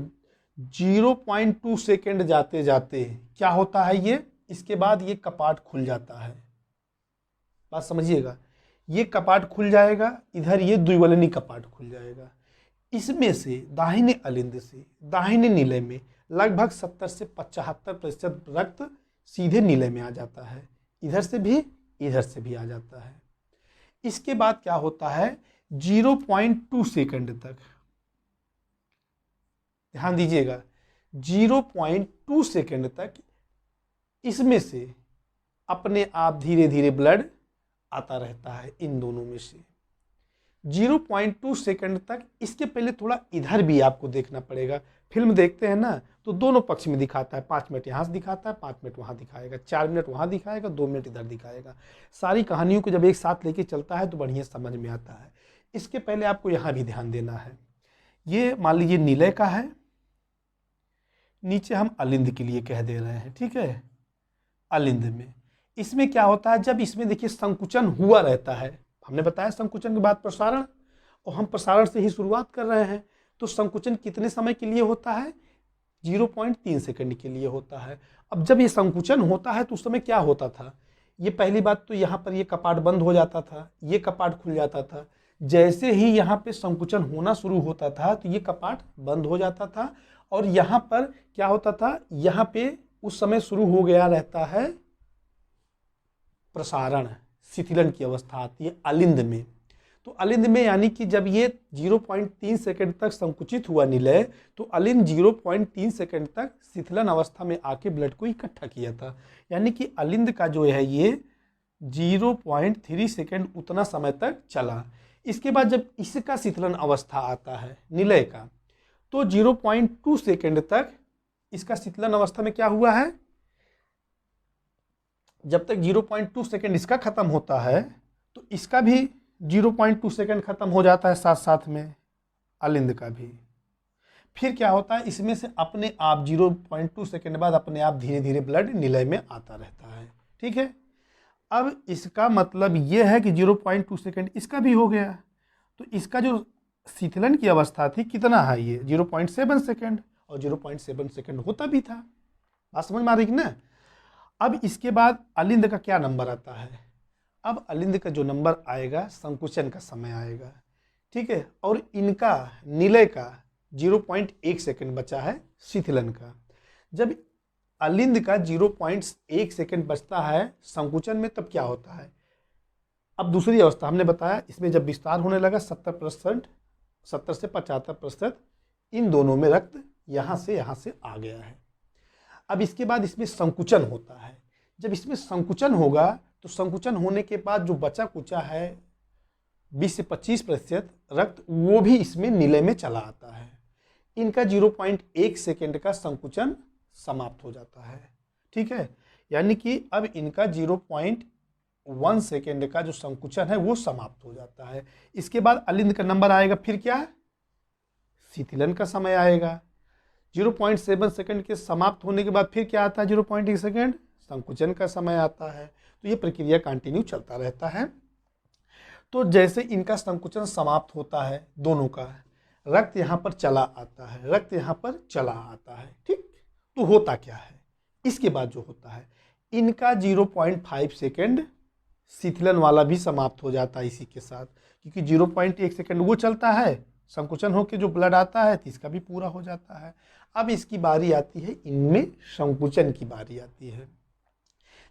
0.2 सेकेंड जाते जाते क्या होता है, ये इसके बाद ये कपाट खुल जाता है, बात समझिएगा, ये कपाट खुल जाएगा, इधर ये द्विवलनी कपाट खुल जाएगा, इसमें से दाहिने अलिंद से दाहिने नीले में लगभग 70 से 75% रक्त सीधे नीले में आ जाता है, इधर से भी आ जाता है। इसके बाद क्या होता है, 0.2 सेकंड तक, ध्यान दीजिएगा, 0.2 सेकंड तक इसमें से अपने आप धीरे धीरे ब्लड आता रहता है, इन दोनों में से 0.2 सेकंड तक। इसके पहले थोड़ा इधर भी आपको देखना पड़ेगा, फिल्म देखते हैं ना तो दोनों पक्ष में दिखाता है, 5 मिनट यहाँ से दिखाता है, 5 मिनट वहाँ दिखाएगा, 4 मिनट वहाँ दिखाएगा, 2 मिनट इधर दिखाएगा। सारी कहानियों को जब एक साथ लेके चलता है तो बढ़िया समझ में आता है। इसके पहले आपको यहाँ भी ध्यान देना है, ये मान लीजिए नीले का है, नीचे हम अलिंद के लिए कह दे रहे हैं, ठीक है। अलिंद में इसमें क्या होता है, जब इसमें देखिए संकुचन हुआ रहता है, हमने बताया संकुचन के बाद प्रसारण, और हम प्रसारण से ही शुरुआत कर रहे हैं, तो संकुचन कितने समय के लिए होता है, 0.3 सेकंड के लिए होता है। अब जब ये संकुचन होता है तो उस समय क्या होता था, ये पहली बात तो यहाँ पर ये कपाट बंद हो जाता था, ये कपाट खुल जाता था। जैसे ही यहाँ पे संकुचन होना शुरू होता था तो ये कपाट बंद हो जाता था और यहाँ पर क्या होता था, यहाँ पे उस समय शुरू हो गया रहता है प्रसारण, शिथिलन की अवस्था आती है अलिंद में। तो अलिंद में यानी कि जब ये 0.3 सेकंड तक संकुचित हुआ निलय, तो अलिंद 0.3 सेकंड तक शिथिलन अवस्था में आके ब्लड को इकट्ठा किया था। यानी कि अलिंद का जो है ये 0.3 सेकंड उतना समय तक चला। इसके बाद जब इसका शिथिलन अवस्था आता है निलय का, तो 0.2 सेकंड तक इसका शिथिलन अवस्था में क्या हुआ है, जब तक 0.2 सेकंड इसका खत्म होता है तो इसका भी 0.2 सेकंड खत्म हो जाता है, साथ साथ में अलिंद का भी। फिर क्या होता है, इसमें से अपने आप 0.2 सेकंड बाद अपने आप धीरे धीरे ब्लड निलय में आता रहता है। ठीक है, अब इसका मतलब यह है कि 0.2 सेकंड इसका भी हो गया, तो इसका जो शिथिलन की अवस्था थी कितना है, ये 0.7 सेकंड, और 0.7 सेकंड होता भी था। बात समझ में आ रही कि ना। अब इसके बाद अलिंद का क्या नंबर आता है, अब अलिंद का जो नंबर आएगा संकुचन का समय आएगा। ठीक है, और इनका निलय का 0.1 सेकंड बचा है शिथिलन का। जब अलिंद का 0.1 सेकंड बचता है संकुचन में, तब क्या होता है, अब दूसरी अवस्था हमने बताया, इसमें जब विस्तार होने लगा 70% 70 से 75% इन दोनों में रक्त यहाँ से आ गया है। अब इसके बाद इसमें संकुचन होता है। जब इसमें संकुचन होगा तो संकुचन होने के बाद जो बचा कुचा है 20 से 25% रक्त, वो भी इसमें निलय में चला आता है। इनका 0.1 सेकेंड का संकुचन समाप्त हो जाता है। ठीक है, यानी कि अब इनका 0.1 सेकेंड का जो संकुचन है वो समाप्त हो जाता है। इसके बाद अलिंद का नंबर आएगा, फिर क्या, शिथिलन का समय आएगा। 0.7 सेकंड के समाप्त होने के बाद फिर क्या आता है, 0.1 सेकंड संकुचन का समय आता है। तो ये प्रक्रिया कंटिन्यू चलता रहता है। तो जैसे इनका संकुचन समाप्त होता है दोनों का, रक्त यहाँ पर चला आता है, रक्त यहाँ पर चला आता है। ठीक, तो होता क्या है, इसके बाद जो होता है इनका 0.5 सेकंड शिथिलन वाला भी समाप्त हो जाता है इसी के साथ, क्योंकि 0.1 सेकंड वो चलता है, संकुचन होकर जो ब्लड आता है तो इसका भी पूरा हो जाता है। अब इसकी बारी आती है, इनमें संकुचन की बारी आती है।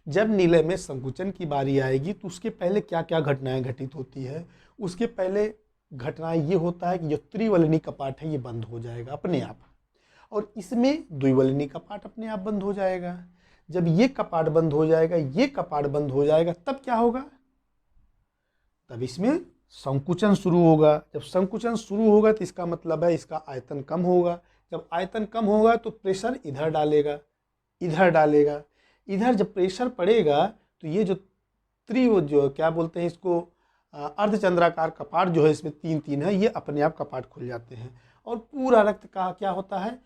जब निलय में संकुचन की बारी आएगी तो उसके पहले क्या क्या घटनाएं घटित होती है। उसके पहले घटनाएं ये होता है कि जो त्रिवलनी कपाट है ये बंद हो जाएगा अपने आप, और इसमें द्विवलनी कपाट अपने आप बंद हो जाएगा। जब ये कपाट बंद हो जाएगा, ये कपाट बंद हो जाएगा, तब क्या होगा, तब इसमें संकुचन शुरू होगा। जब संकुचन शुरू होगा तो इसका मतलब है इसका आयतन कम होगा। जब आयतन कम होगा तो प्रेशर इधर डालेगा, इधर डालेगा। इधर जब प्रेशर पड़ेगा तो ये जो जो क्या बोलते हैं इसको, अर्धचंद्राकार कपाट जो है, इसमें 3 है, ये अपने आप कपाट खुल जाते हैं और पूरा रक्त का क्या होता है,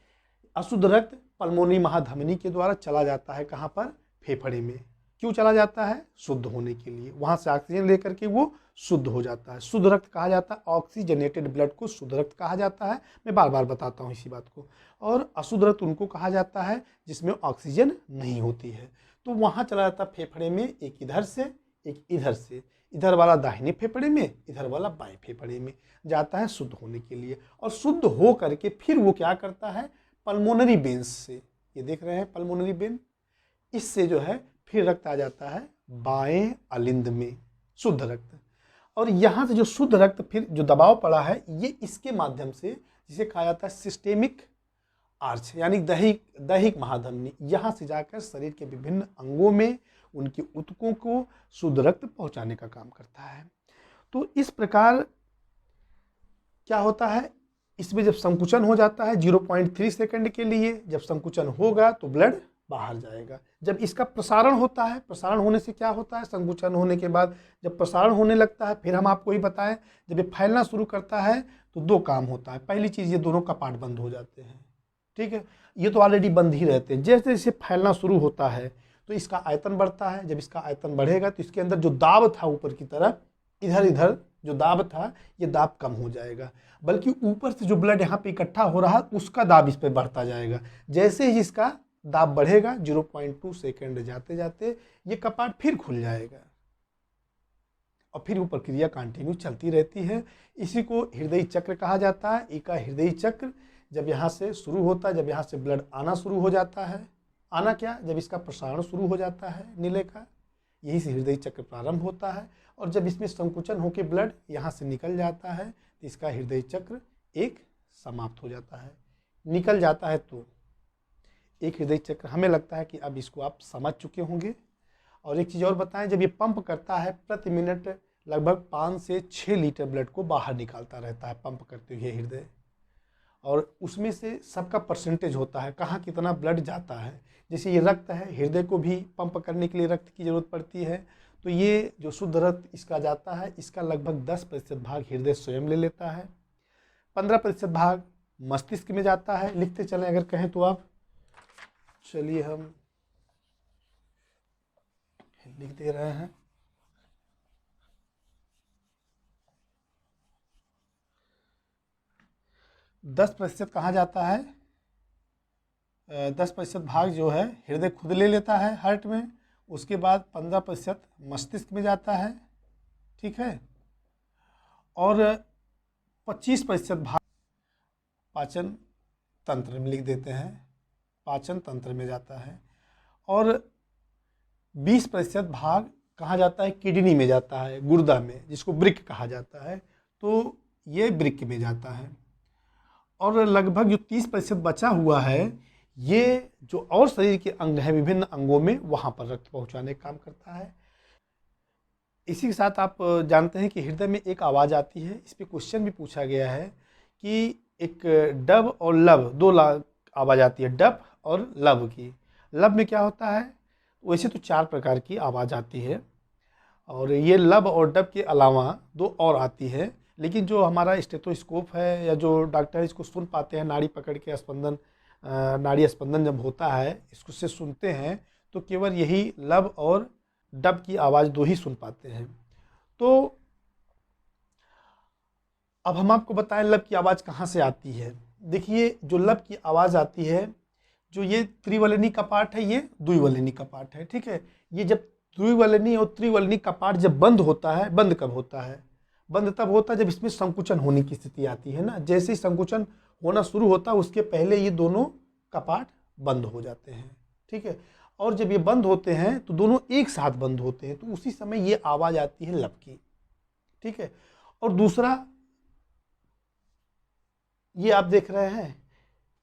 अशुद्ध रक्त पल्मोनरी महाधमनी के द्वारा चला जाता है। कहाँ पर, फेफड़े में। क्यों चला जाता है, शुद्ध होने के लिए, वहाँ से ऑक्सीजन लेकर के वो शुद्ध हो जाता है। शुद्ध रक्त कहा जाता है, ऑक्सीजनेटेड ब्लड को शुद्ध रक्त कहा जाता है। मैं बार बार बताता हूँ इसी बात को। और अशुद्ध रक्त उनको कहा जाता है जिसमें ऑक्सीजन नहीं होती है। तो वहाँ चला जाता है फेफड़े में, एक इधर से एक इधर से, इधर वाला दाहिने फेफड़े में, इधर वाला बाएं फेफड़े में जाता है शुद्ध होने के लिए। और शुद्ध हो करके फिर वो क्या करता है, पल्मोनरी वेन्स से, ये देख रहे हैं पल्मोनरी वेन, इससे जो है फिर रक्त आ जाता है बाएं अलिंद में, शुद्ध रक्त। और यहाँ से जो शुद्ध रक्त फिर जो दबाव पड़ा है ये इसके माध्यम से, जिसे कहा जाता है सिस्टेमिक आर्च, यानी दैहिक महाधमनी, यहाँ से जाकर शरीर के विभिन्न अंगों में उनके ऊतकों को शुद्ध रक्त पहुँचाने का काम करता है। तो इस प्रकार क्या होता है, इसमें जब संकुचन हो जाता है 0.3 सेकंड के लिए, जब संकुचन होगा तो ब्लड बाहर जाएगा। जब इसका प्रसारण होता है, प्रसारण होने से क्या होता है, संकुचन होने के बाद जब प्रसारण होने लगता है, फिर हम आपको ही बताएं, जब ये फैलना शुरू करता है तो 2 काम होता है। पहली चीज़, ये दोनों कपाट बंद हो जाते हैं। ठीक है, ये तो ऑलरेडी बंद ही रहते हैं। जैसे जैसे फैलना शुरू होता है तो इसका आयतन बढ़ता है। जब इसका आयतन बढ़ेगा तो इसके अंदर जो दाब था ऊपर की तरफ, इधर इधर जो दाब था, ये दाब कम हो जाएगा, बल्कि ऊपर से जो ब्लड यहाँ पे इकट्ठा हो रहा है उसका दाब इस पर बढ़ता जाएगा। जैसे ही इसका दाब बढ़ेगा 0.2 सेकेंड जाते जाते ये कपाट फिर खुल जाएगा और फिर वो प्रक्रिया कंटिन्यू चलती रहती है। इसी को हृदय चक्र कहा जाता है। इसका हृदय चक्र जब यहाँ से शुरू होता है, जब यहाँ से ब्लड आना शुरू हो जाता है, आना क्या, जब इसका प्रसारण शुरू हो जाता है नीले का, यही से हृदय चक्र प्रारंभ होता है। और जब इसमें संकुचन होकर ब्लड यहाँ से निकल जाता है तो इसका हृदय चक्र एक समाप्त हो जाता है। निकल जाता है तो एक हृदय चक्र, हमें लगता है कि अब इसको आप समझ चुके होंगे। और एक चीज़ और बताएं, जब ये पंप करता है प्रति मिनट लगभग 5 से 6 लीटर ब्लड को बाहर निकालता रहता है पंप करते हुए हृदय। और उसमें से सबका परसेंटेज होता है कहाँ कितना ब्लड जाता है। जैसे ये रक्त है, हृदय को भी पंप करने के लिए रक्त की ज़रूरत पड़ती है, तो ये जो शुद्ध रक्त इसका जाता है, इसका लगभग 10% भाग हृदय स्वयं ले लेता है, 15% भाग मस्तिष्क में जाता है। लिखते चलें अगर कहें तो आप, चलिए हम लिख दे रहे हैं। दस प्रतिशत कहाँ जाता है, 10% भाग जो है हृदय खुद ले लेता है हार्ट में। उसके बाद 15% मस्तिष्क में जाता है, ठीक है। और 25% भाग पाचन तंत्र में लिख देते हैं, पाचन तंत्र में जाता है। और 20% भाग कहाँ जाता है, किडनी में जाता है, गुर्दा में, जिसको वृक्क कहा जाता है, तो ये वृक्क में जाता है। और लगभग जो 30% बचा हुआ है, ये जो और शरीर के अंग हैं विभिन्न अंगों में, वहाँ पर रक्त पहुँचाने का काम करता है। इसी के साथ आप जानते हैं कि हृदय में एक आवाज़ आती है, इस पर क्वेश्चन भी पूछा गया है कि एक डब और लब, दो आवाज़ आती है, डब और लब की। लब में क्या होता है, वैसे तो 4 प्रकार की आवाज़ आती है, और ये लब और डब के अलावा 2 और आती है। लेकिन जो हमारा स्टेथोस्कोप है या जो डॉक्टर इसको सुन पाते हैं, नाड़ी पकड़ के स्पंदन, नाड़ी स्पंदन जब होता है इसको से सुनते हैं, तो केवल यही लब और डब की आवाज़ 2 ही सुन पाते हैं। तो अब हम आपको बताएं लब की आवाज़ कहाँ से आती है। देखिए, जो लब की आवाज़ आती है, जो ये त्रिवलनी कपाट है, ये द्विवलनी कपाट है, ठीक है। ये जब द्विवलनी और त्रिवलनी कपाट जब बंद होता है, बंद कब होता है, बंद तब होता है जब इसमें संकुचन होने की स्थिति आती है ना। जैसे ही संकुचन होना शुरू होता है उसके पहले ये दोनों कपाट बंद हो जाते हैं, ठीक है। और जब ये बंद होते हैं तो दोनों एक साथ बंद होते हैं, तो उसी समय ये आवाज़ आती है लब की, ठीक है। और दूसरा, ये आप देख रहे हैं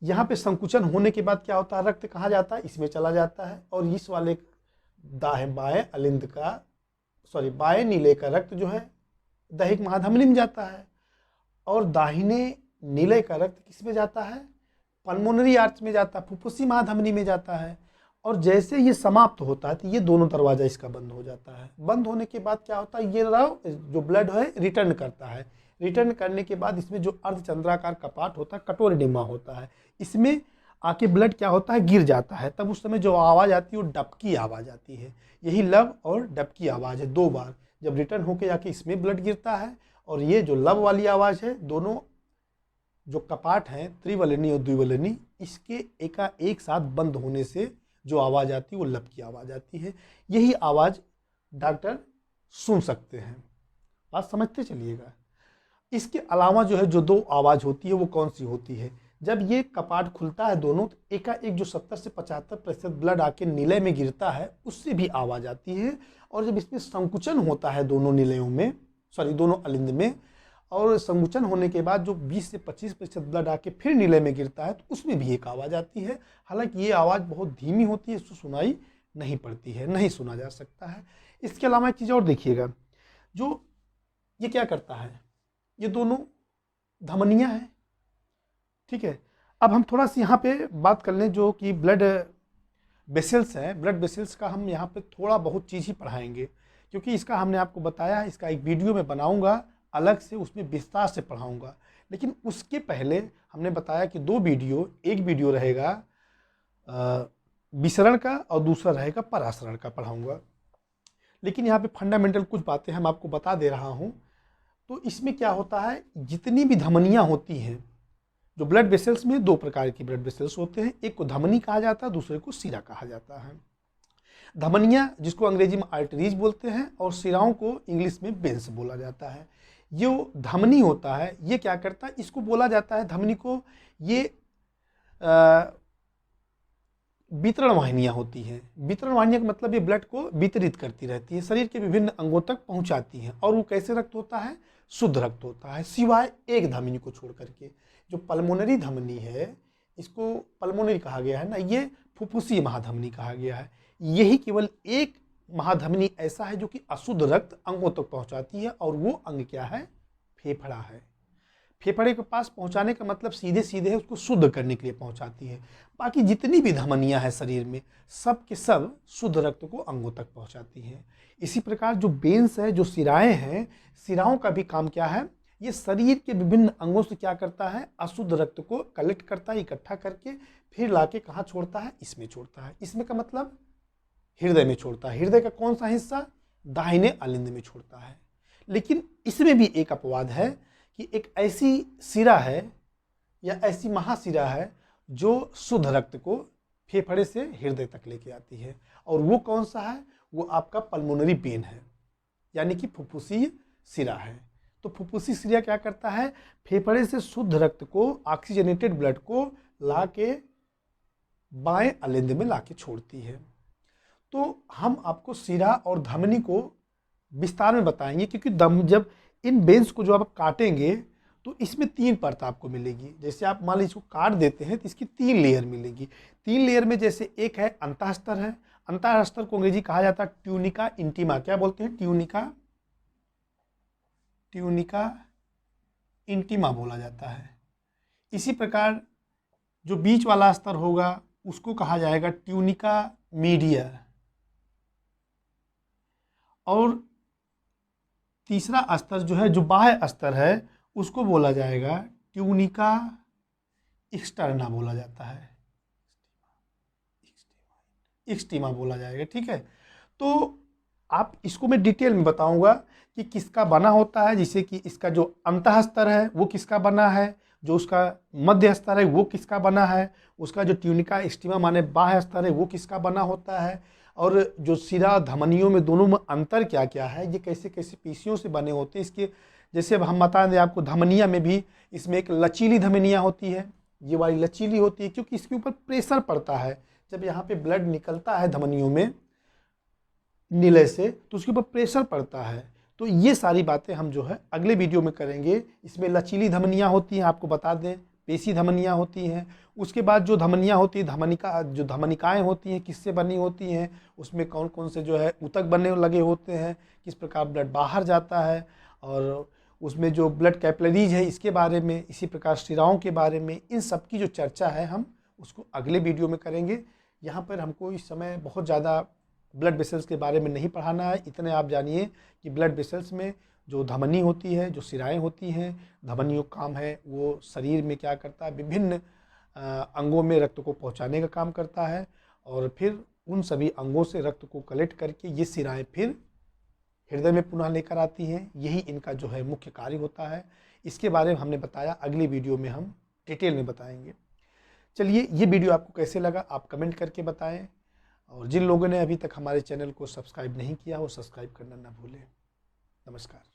यहाँ पे संकुचन होने के बाद क्या होता है, रक्त कहाँ जाता है, इसमें चला जाता है। और इस वाले बाएं अलिंद का, सॉरी बाएं नीले का रक्त जो है दैहिक महाधमनी में जाता है, और दाहिने नीले का रक्त किस में जाता है, पल्मोनरी आर्च में जाता है, फुफ्फुसी महाधमनी में जाता है। और जैसे ये समाप्त होता है तो ये दोनों दरवाजा इसका बंद हो जाता है। बंद होने के बाद क्या होता है, ये जो ब्लड है रिटर्न करता है। रिटर्न करने के बाद इसमें जो अर्धचंद्राकार कपाट होता है, कटोरी डिम्बा होता है, इसमें आके ब्लड क्या होता है, गिर जाता है। तब उस समय जो आवाज़ आती है वो डब की आवाज़ आती है। यही लब और डब की आवाज़ है, 2 बार जब रिटर्न होके जाके इसमें ब्लड गिरता है। और ये जो लब वाली आवाज़ है, दोनों जो कपाट हैं त्रिवलनी और द्विवलनी, इसके एक साथ बंद होने से जो आवाज़ आती है वो लब की आवाज़ आती है। यही आवाज़ डॉक्टर सुन सकते हैं, बात समझते चलिएगा। इसके अलावा जो है जो 2 आवाज़ होती है वो कौन सी होती है, जब ये कपाट खुलता है दोनों, तो एकाएक जो 70 से 75% ब्लड आके नीले में गिरता है, उससे भी आवाज़ आती है। और जब इसमें संकुचन होता है दोनों नीलयों में, सॉरी दोनों अलिंद में, और संकुचन होने के बाद जो 20 से 25% ब्लड आके फिर नीले में गिरता है, तो उसमें भी एक आवाज़ आती है। हालांकि ये आवाज़ बहुत धीमी होती है, इसको सुनाई नहीं पड़ती है, नहीं सुना जा सकता है। इसके अलावा एक चीज़ और देखिएगा, जो ये क्या करता है, ये दोनों धमनियाँ हैं, ठीक है। अब हम थोड़ा सा यहाँ पे बात कर लें जो कि ब्लड वेसल्स हैं। ब्लड वेसल्स का हम यहाँ पे थोड़ा बहुत चीज़ ही पढ़ाएंगे, क्योंकि इसका हमने आपको बताया है, इसका एक वीडियो में बनाऊंगा अलग से, उसमें विस्तार से पढ़ाऊंगा। लेकिन उसके पहले हमने बताया कि 2 वीडियो, एक वीडियो रहेगा विसरण का और दूसरा रहेगा परासरण का पढ़ाऊंगा। लेकिन यहाँ पे फंडामेंटल कुछ बातें हम आपको बता दे रहा हूँ। तो इसमें क्या होता है, जितनी भी धमनियाँ होती हैं जो ब्लड वेसल्स में दो प्रकार की ब्लड वेसल्स होते हैं, एक को धमनी कहा जाता है, दूसरे को सिरा कहा जाता है। धमनियाँ जिसको अंग्रेजी में आर्टरीज बोलते हैं और सिराओं को इंग्लिश में वेन्स बोला जाता है। जो धमनी होता है ये क्या करता है, इसको बोला जाता है धमनी को, ये वितरण वाहिनियाँ होती हैं। वितरण वाहिनियाँ का मतलब ये ब्लड को वितरित करती रहती है, शरीर के विभिन्न अंगों तक पहुँचाती हैं। और वो कैसे रक्त होता है, शुद्ध रक्त होता है, सिवाय एक धमनी को छोड़ करके। जो पल्मोनरी धमनी है, इसको पल्मोनरी कहा गया है ना, ये फुफ्फुसीय महाधमनी कहा गया है। यही केवल एक महाधमनी ऐसा है जो कि अशुद्ध रक्त अंगों तक पहुंचाती है, और वो अंग क्या है, फेफड़ा है। फेफड़े के पास पहुंचाने का मतलब सीधे सीधे है, उसको शुद्ध करने के लिए पहुंचाती है। बाकी जितनी भी धमनियां हैं शरीर में, सब के सब शुद्ध रक्त को अंगों तक पहुंचाती हैं। इसी प्रकार जो वेन्स है, जो सिराएं हैं, सिराओं का भी काम क्या है, ये शरीर के विभिन्न अंगों से क्या करता है, अशुद्ध रक्त को कलेक्ट करता है, इकट्ठा करके फिर लाके कहाँ छोड़ता है, इसमें छोड़ता है। इसमें का मतलब हृदय में छोड़ता है। हृदय का कौन सा हिस्सा, दाहिने अलिंद में छोड़ता है। लेकिन इसमें भी एक अपवाद है कि एक ऐसी सिरा है या ऐसी महासिरा है जो शुद्ध रक्त को फेफड़े से हृदय तक लेके आती है, और वो कौन सा है, वो आपका पल्मोनरी वेन है, यानी कि फुफ्फुसीय सिरा है। तो फुफ्फुसी सिरा क्या करता है, फेफड़े से शुद्ध रक्त को, ऑक्सीजनेटेड ब्लड को लाके बाएं अलिंद में लाके छोड़ती है। तो हम आपको सिरा और धमनी को विस्तार में बताएंगे, क्योंकि जब इन वेन्स को जो आप काटेंगे तो इसमें 3 परत आपको मिलेगी। जैसे आप मान लीजिए इसको काट देते हैं तो इसकी 3 लेयर मिलेगी। 3 लेयर में जैसे एक है अंतःस्तर है, अंतःस्तर को अंग्रेजी कहा जाता है ट्यूनिका इंटीमा। क्या बोलते हैं, ट्यूनिका इंटीमा बोला जाता है। इसी प्रकार जो बीच वाला स्तर होगा उसको कहा जाएगा ट्यूनिका मीडिया, और तीसरा स्तर जो है, जो बाह्य स्तर है, उसको बोला जाएगा ट्यूनिका एक्सटर्ना बोला जाता है, एक्सटीमा बोला जाएगा। ठीक है, तो आप इसको मैं डिटेल में बताऊंगा कि किसका बना होता है। जैसे कि इसका जो अंतः स्तर है वो किसका बना है, जो उसका मध्य स्तर है वो किसका बना है, उसका जो ट्यूनिका एक्सटीमा माने बाह्य स्तर है वो किसका बना होता है, और जो सिरा धमनियों में दोनों में अंतर क्या क्या है, ये कैसे कैसे पेशियों से बने होते हैं। इसके जैसे अब हम बता दें आपको, धमनिया में भी इसमें एक लचीली धमनियाँ होती है, ये वाली लचीली होती है क्योंकि इसके ऊपर प्रेशर पड़ता है। जब यहाँ पे ब्लड निकलता है धमनियों में नीले से, तो उसके ऊपर प्रेशर पड़ता है। तो ये सारी बातें हम जो है अगले वीडियो में करेंगे। इसमें लचीली धमनियाँ होती हैं, आपको बता दें पेशी धमनियाँ होती हैं। उसके बाद जो धमनियाँ होती है, जो धमनिकाएँ होती हैं किससे बनी होती हैं, उसमें कौन कौन से जो है ऊतक बनने लगे होते हैं, किस प्रकार ब्लड बाहर जाता है, और उसमें जो ब्लड कैपिलरीज है इसके बारे में, इसी प्रकार सिराओं के बारे में, इन सब की जो चर्चा है हम उसको अगले वीडियो में करेंगे। यहाँ पर हमको इस समय बहुत ज़्यादा ब्लड वेसल्स के बारे में नहीं पढ़ाना है। इतने आप जानिए कि ब्लड वेसल्स में जो धमनी होती है, जो सिराएं होती हैं, धमनियों का काम है वो शरीर में क्या करता है, विभिन्न अंगों में रक्त को पहुंचाने का काम करता है, और फिर उन सभी अंगों से रक्त को कलेक्ट करके ये सिराएं फिर हृदय में पुनः लेकर आती हैं। यही इनका जो है मुख्य कार्य होता है। इसके बारे में हमने बताया, अगली वीडियो में हम डिटेल में बताएंगे। चलिए, ये वीडियो आपको कैसे लगा आप कमेंट करके बताएं, और जिन लोगों ने अभी तक हमारे चैनल को सब्सक्राइब नहीं किया वो सब्सक्राइब करना ना भूलें। नमस्कार।